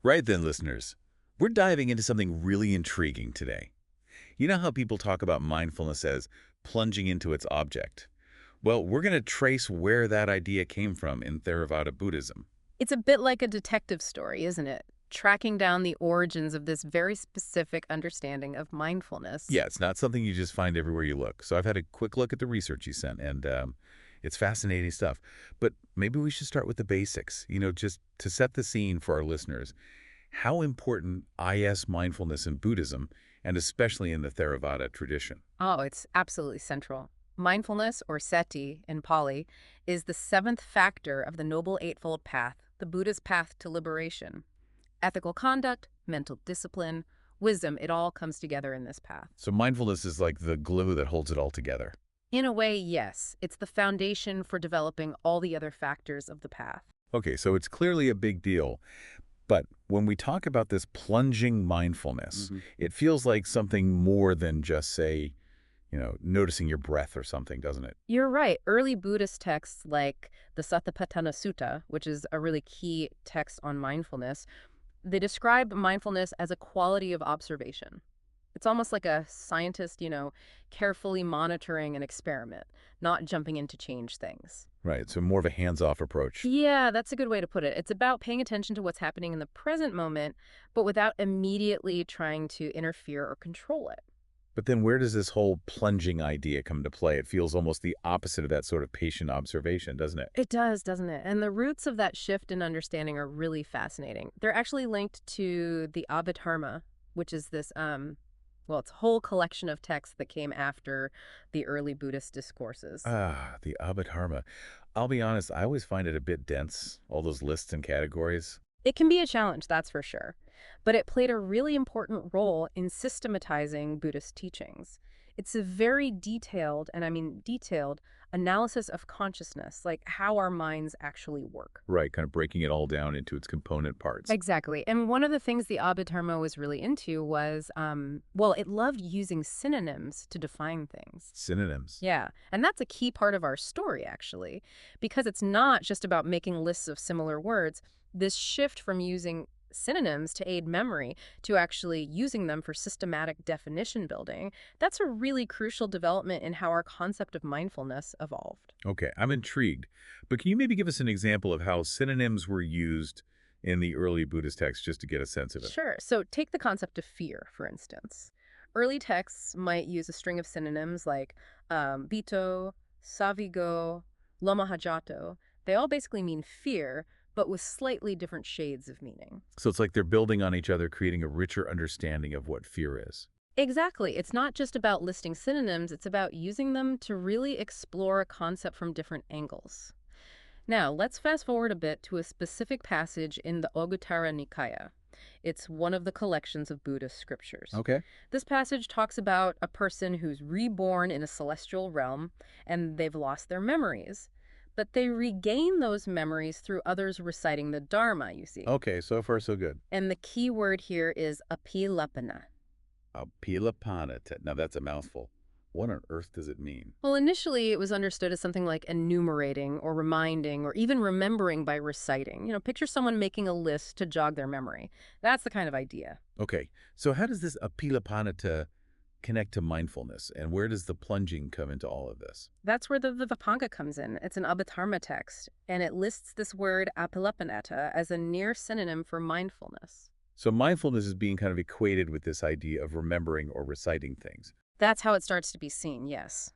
Right then, listeners, we're diving into something really intriguing today. You know how people talk about mindfulness as plunging into its object? Well, we're going to trace where that idea came from in Theravada Buddhism. It's a bit like a detective story, isn't it? Tracking down the origins of this very specific understanding of mindfulness. Yeah, it's not something you just find everywhere you look. So I've had a quick look at the research you sent, and it's fascinating stuff. But maybe we should start with the basics, just to set the scene for our listeners. How important is mindfulness in Buddhism, and especially in the Theravada tradition? Oh, it's absolutely central. Mindfulness, or sati in Pali, is the seventh factor of the Noble Eightfold Path, the Buddha's path to liberation. Ethical conduct, mental discipline, wisdom, it all comes together in this path. So mindfulness is like the glue that holds it all together. In a way, yes, it's the foundation for developing all the other factors of the path. Okay, so it's clearly a big deal. But when we talk about this plunging mindfulness, it feels like something more than just, say, noticing your breath or something, doesn't it? You're right. Early Buddhist texts like the Satipatthana Sutta, which is a really key text on mindfulness, they describe mindfulness as a quality of observation. It's almost like a scientist, carefully monitoring an experiment, not jumping in to change things. Right, so more of a hands-off approach. Yeah, that's a good way to put it. It's about paying attention to what's happening in the present moment, but without immediately trying to interfere or control it. But then where does this whole plunging idea come to play? It feels almost the opposite of that sort of patient observation, doesn't it? It does, doesn't it? And the roots of that shift in understanding are really fascinating. They're actually linked to the Abhidharma, which is this, well, it's a whole collection of texts that came after the early Buddhist discourses. Ah, the Abhidharma. I'll be honest, I always find it a bit dense, all those lists and categories. It can be a challenge, that's for sure. But it played a really important role in systematizing Buddhist teachings. It's a very detailed, and I mean detailed, analysis of consciousness, like how our minds actually work. Right, kind of breaking it all down into its component parts. Exactly. And one of the things the Abhidharma was really into was, well, it loved using synonyms to define things. Synonyms. Yeah, and that's a key part of our story, actually, because it's not just about making lists of similar words. This shift from using synonyms to aid memory to actually using them for systematic definition building, that's a really crucial development in how our concept of mindfulness evolved. Okay, I'm intrigued. But can you maybe give us an example of how synonyms were used in the early Buddhist texts just to get a sense of it? Sure. So take the concept of fear, for instance. Early texts might use a string of synonyms like bito, savigo, lomahajato. They all basically mean fear, but with slightly different shades of meaning. So it's like they're building on each other, creating a richer understanding of what fear is. Exactly. It's not just about listing synonyms, it's about using them to really explore a concept from different angles. Now, let's fast forward a bit to a specific passage in the Oguttara Nikaya. It's one of the collections of Buddhist scriptures. Okay. This passage talks about a person who's reborn in a celestial realm and they've lost their memories. But they regain those memories through others reciting the Dharma, you see. Okay, so far so good. And the key word here is apilapana. Apilapanata. Now that's a mouthful. What on earth does it mean? Well, initially it was understood as something like enumerating or reminding or even remembering by reciting. Picture someone making a list to jog their memory. That's the kind of idea. Okay, so how does this apilapanata connect to mindfulness, and where does the plunging come into all of this? That's where the Vipanga comes in. It's an Abhidharma text, and it lists this word apilapanata as a near synonym for mindfulness. So mindfulness is being kind of equated with this idea of remembering or reciting things. That's how it starts to be seen, yes.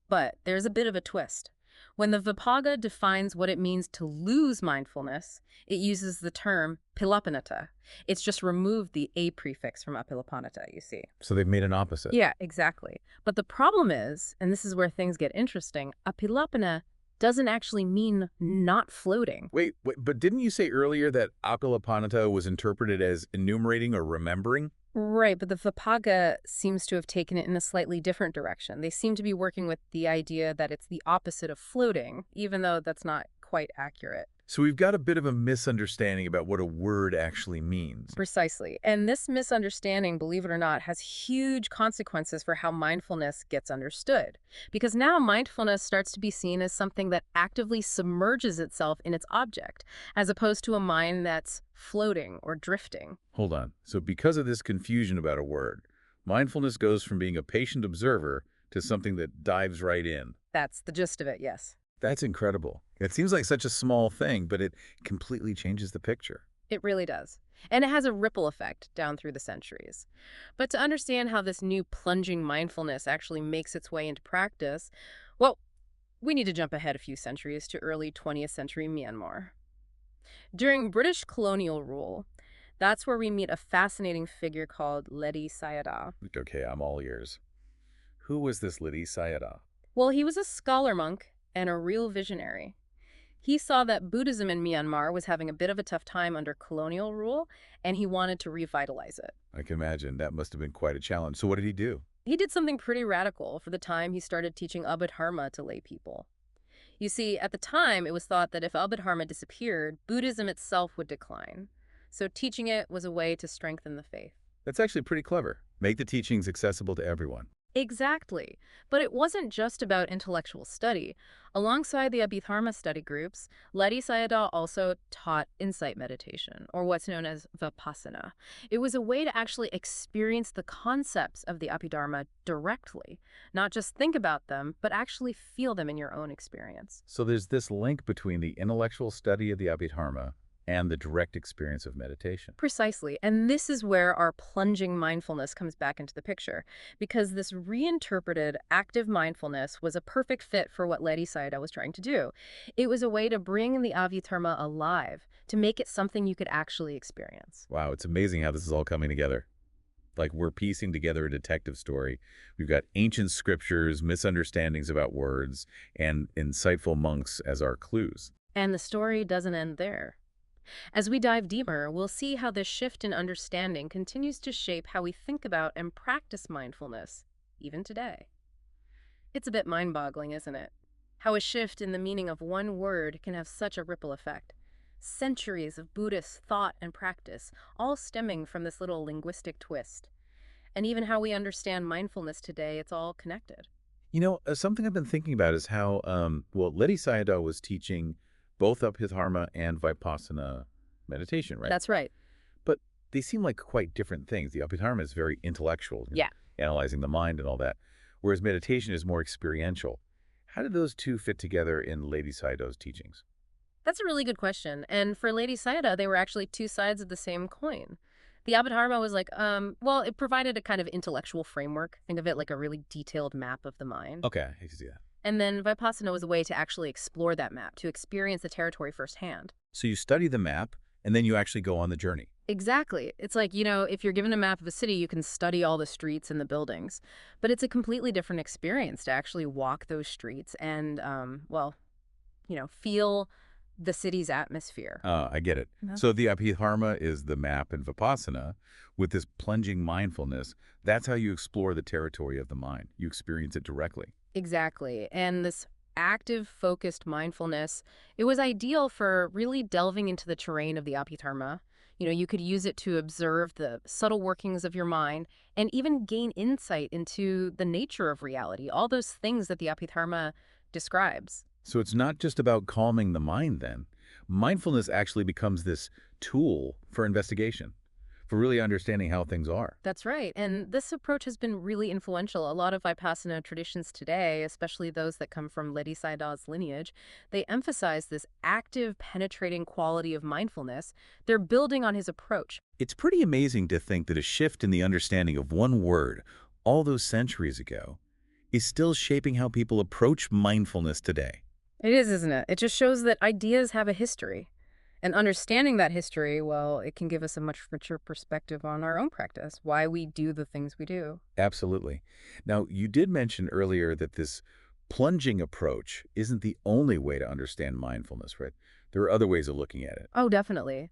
But there's a bit of a twist. When the Vipanga defines what it means to lose mindfulness, it uses the term pilapanata. It's just removed the a prefix from apilapanata, you see. So they've made an opposite. Yeah, exactly. But the problem is, and this is where things get interesting, apilapana doesn't actually mean not floating. Wait, but didn't you say earlier that apilapanata was interpreted as enumerating or remembering? Right, but the Vipanga seems to have taken it in a slightly different direction. They seem to be working with the idea that it's the opposite of floating, even though that's not quite accurate. So we've got a bit of a misunderstanding about what a word actually means. Precisely. And this misunderstanding, believe it or not, has huge consequences for how mindfulness gets understood. Because now mindfulness starts to be seen as something that actively submerges itself in its object, as opposed to a mind that's floating or drifting. Hold on. So because of this confusion about a word, mindfulness goes from being a patient observer to something that dives right in. That's the gist of it, yes. That's incredible. It seems like such a small thing, but it completely changes the picture. It really does. And it has a ripple effect down through the centuries. But to understand how this new plunging mindfulness actually makes its way into practice, well, we need to jump ahead a few centuries to early 20th century Myanmar. During British colonial rule, that's where we meet a fascinating figure called Ledi Sayadaw. Okay, I'm all ears. Who was this Lidi Sayadaw? Well, he was a scholar monk and a real visionary. He saw that Buddhism in Myanmar was having a bit of a tough time under colonial rule, and he wanted to revitalize it. I can imagine that must have been quite a challenge. So what did he do? He did something pretty radical for the time he started teaching Abhidharma to lay people. You see, at the time, it was thought that if Abhidharma disappeared, Buddhism itself would decline. So teaching it was a way to strengthen the faith. That's actually pretty clever. Make the teachings accessible to everyone. Exactly. But it wasn't just about intellectual study. Alongside the Abhidharma study groups, Ledi Sayadaw also taught insight meditation, or what's known as Vipassana. It was a way to actually experience the concepts of the Abhidharma directly, not just think about them, but actually feel them in your own experience. So there's this link between the intellectual study of the Abhidharma and the direct experience of meditation. Precisely. And this is where our plunging mindfulness comes back into the picture, because this reinterpreted active mindfulness was a perfect fit for what Ledi Sayadaw was trying to do. It was a way to bring the Avitharma alive, to make it something you could actually experience. Wow, it's amazing how this is all coming together. Like we're piecing together a detective story. We've got ancient scriptures, misunderstandings about words, and insightful monks as our clues. And the story doesn't end there. As we dive deeper, we'll see how this shift in understanding continues to shape how we think about and practice mindfulness, even today. It's a bit mind-boggling, isn't it? How a shift in the meaning of one word can have such a ripple effect. Centuries of Buddhist thought and practice, all stemming from this little linguistic twist. And even how we understand mindfulness today, it's all connected. Something I've been thinking about is how, Ledi Sayadaw was teaching both Abhidharma and Vipassana meditation, right? That's right. But they seem like quite different things. The Abhidharma is very intellectual, Yeah. analyzing the mind and all that, whereas meditation is more experiential. How did those two fit together in Ledi Sayadaw's teachings? That's a really good question. And for Lady Sayadaw, they were actually two sides of the same coin. The Abhidharma was like, it provided a kind of intellectual framework. Think of it like a really detailed map of the mind. Okay, I can see that. And then Vipassana was a way to actually explore that map, to experience the territory firsthand. So you study the map, and then you actually go on the journey. Exactly. It's like, if you're given a map of a city, you can study all the streets and the buildings. But it's a completely different experience to actually walk those streets and, feel the city's atmosphere. I get it. Yeah. So the Abhidharma is the map, and Vipassana, with this plunging mindfulness, that's how you explore the territory of the mind. You experience it directly. Exactly. And this active, focused mindfulness, it was ideal for really delving into the terrain of the Abhidharma. You could use it to observe the subtle workings of your mind and even gain insight into the nature of reality, all those things that the Abhidharma describes. So it's not just about calming the mind then. Mindfulness actually becomes this tool for investigation, for really understanding how things are. That's right. And this approach has been really influential. A lot of Vipassana traditions today, especially those that come from Ledi Sayadaw's lineage, they emphasize this active, penetrating quality of mindfulness. They're building on his approach. It's pretty amazing to think that a shift in the understanding of one word all those centuries ago is still shaping how people approach mindfulness today. It is, isn't it? It just shows that ideas have a history. And understanding that history, well, it can give us a much richer perspective on our own practice, why we do the things we do. Absolutely. Now, you did mention earlier that this plunging approach isn't the only way to understand mindfulness, right? There are other ways of looking at it. Oh, definitely.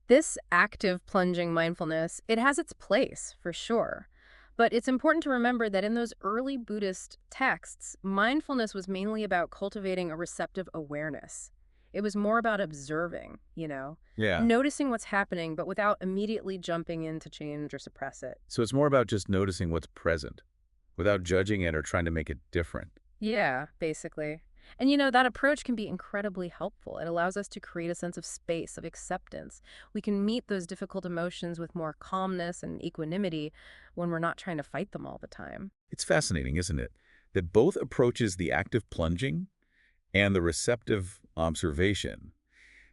This active plunging mindfulness, it has its place, for sure. But it's important to remember that in those early Buddhist texts, mindfulness was mainly about cultivating a receptive awareness. It was more about observing, Yeah. noticing what's happening, but without immediately jumping in to change or suppress it. So it's more about just noticing what's present without judging it or trying to make it different. Yeah, basically. And that approach can be incredibly helpful. It allows us to create a sense of space, of acceptance. We can meet those difficult emotions with more calmness and equanimity when we're not trying to fight them all the time. It's fascinating, isn't it? That both approaches, the active plunging and the receptive observation,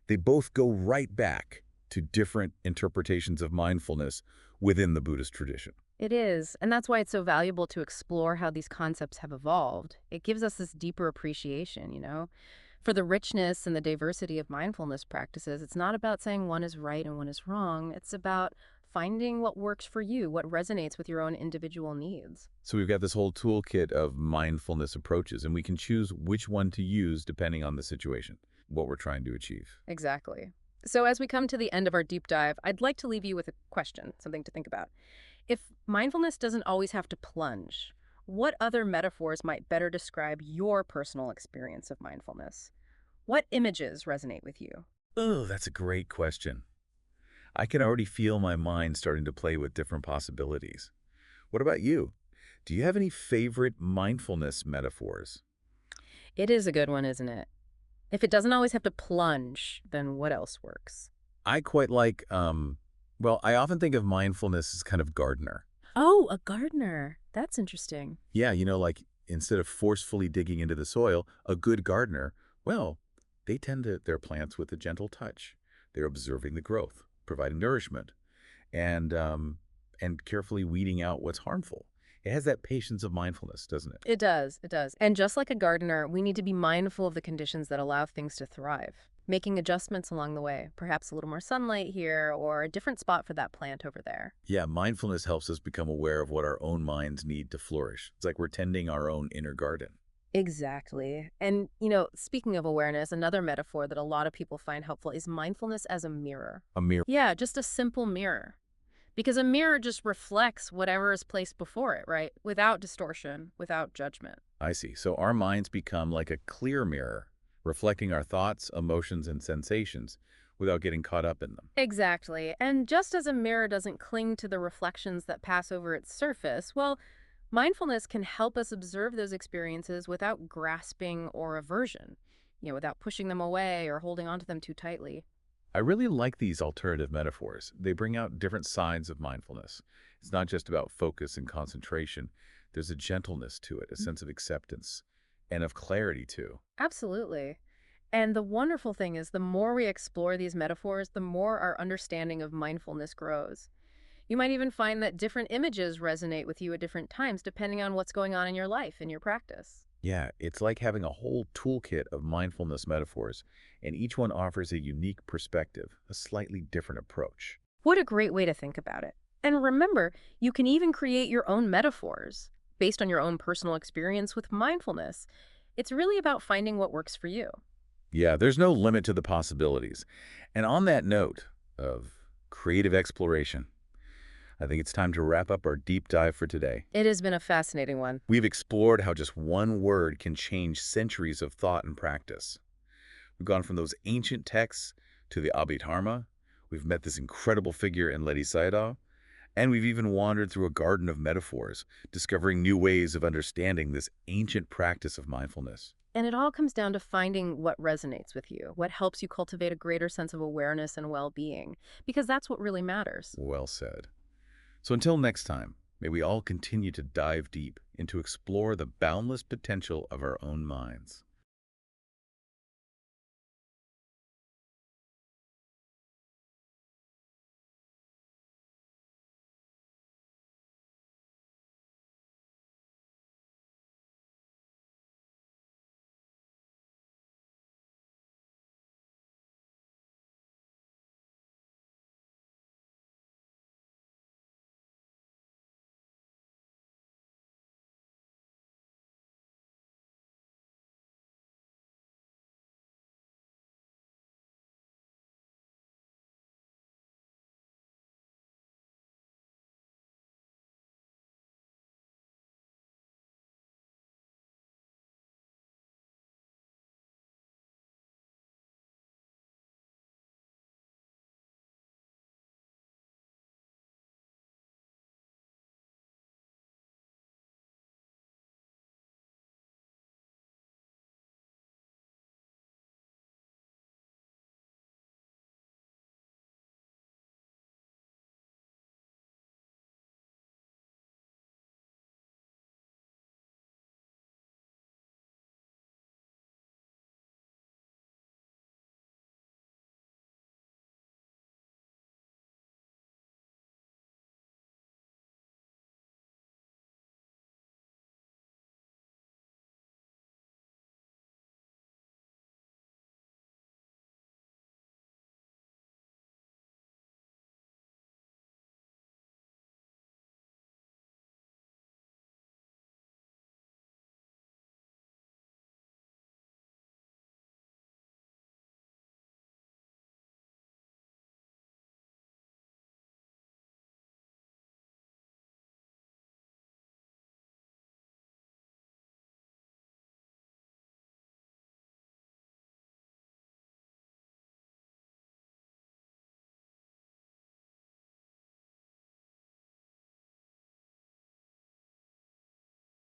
they both go right back to different interpretations of mindfulness within the Buddhist tradition. It is, and that's why it's so valuable to explore how these concepts have evolved. It gives us this deeper appreciation, for the richness and the diversity of mindfulness practices. It's not about saying one is right and one is wrong. It's about finding what works for you, what resonates with your own individual needs. So we've got this whole toolkit of mindfulness approaches, and we can choose which one to use depending on the situation, what we're trying to achieve. Exactly. So as we come to the end of our deep dive, I'd like to leave you with a question, something to think about. If mindfulness doesn't always have to plunge, what other metaphors might better describe your personal experience of mindfulness? What images resonate with you? Oh, that's a great question. I can already feel my mind starting to play with different possibilities. What about you? Do you have any favorite mindfulness metaphors? It is a good one, isn't it? If it doesn't always have to plunge, then what else works? I quite like, well, I often think of mindfulness as kind of gardener. Oh, a gardener. That's interesting. Yeah, like instead of forcefully digging into the soil, a good gardener, well, they tend to their plants with a gentle touch. They're observing the growth, providing nourishment, and carefully weeding out what's harmful. It has that patience of mindfulness, doesn't it? It does, it does. And just like a gardener, we need to be mindful of the conditions that allow things to thrive, making adjustments along the way, perhaps a little more sunlight here or a different spot for that plant over there. Yeah, mindfulness helps us become aware of what our own minds need to flourish. It's like we're tending our own inner garden. Exactly. And, speaking of awareness, another metaphor that a lot of people find helpful is mindfulness as a mirror. A mere, Yeah, just a simple mirror. Because a mirror just reflects whatever is placed before it, right? Without distortion, without judgment. I see. So our minds become like a clear mirror, reflecting our thoughts, emotions, and sensations without getting caught up in them. Exactly. And just as a mirror doesn't cling to the reflections that pass over its surface, well, mindfulness can help us observe those experiences without grasping or aversion, without pushing them away or holding onto them too tightly. I really like these alternative metaphors. They bring out different sides of mindfulness. It's not just about focus and concentration. There's a gentleness to it, a sense of acceptance, and of clarity too. Absolutely. And the wonderful thing is, the more we explore these metaphors, the more our understanding of mindfulness grows. You might even find that different images resonate with you at different times, depending on what's going on in your life and your practice. Yeah, it's like having a whole toolkit of mindfulness metaphors, and each one offers a unique perspective, a slightly different approach. What a great way to think about it. And remember, you can even create your own metaphors based on your own personal experience with mindfulness. It's really about finding what works for you. Yeah, there's no limit to the possibilities. And on that note of creative exploration, I think it's time to wrap up our deep dive for today. It has been a fascinating one. We've explored how just one word can change centuries of thought and practice. We've gone from those ancient texts to the Abhidharma. We've met this incredible figure in Ledi Sayadaw. And we've even wandered through a garden of metaphors, discovering new ways of understanding this ancient practice of mindfulness. And it all comes down to finding what resonates with you, what helps you cultivate a greater sense of awareness and well-being, because that's what really matters. Well said. So until next time, may we all continue to dive deep and to explore the boundless potential of our own minds.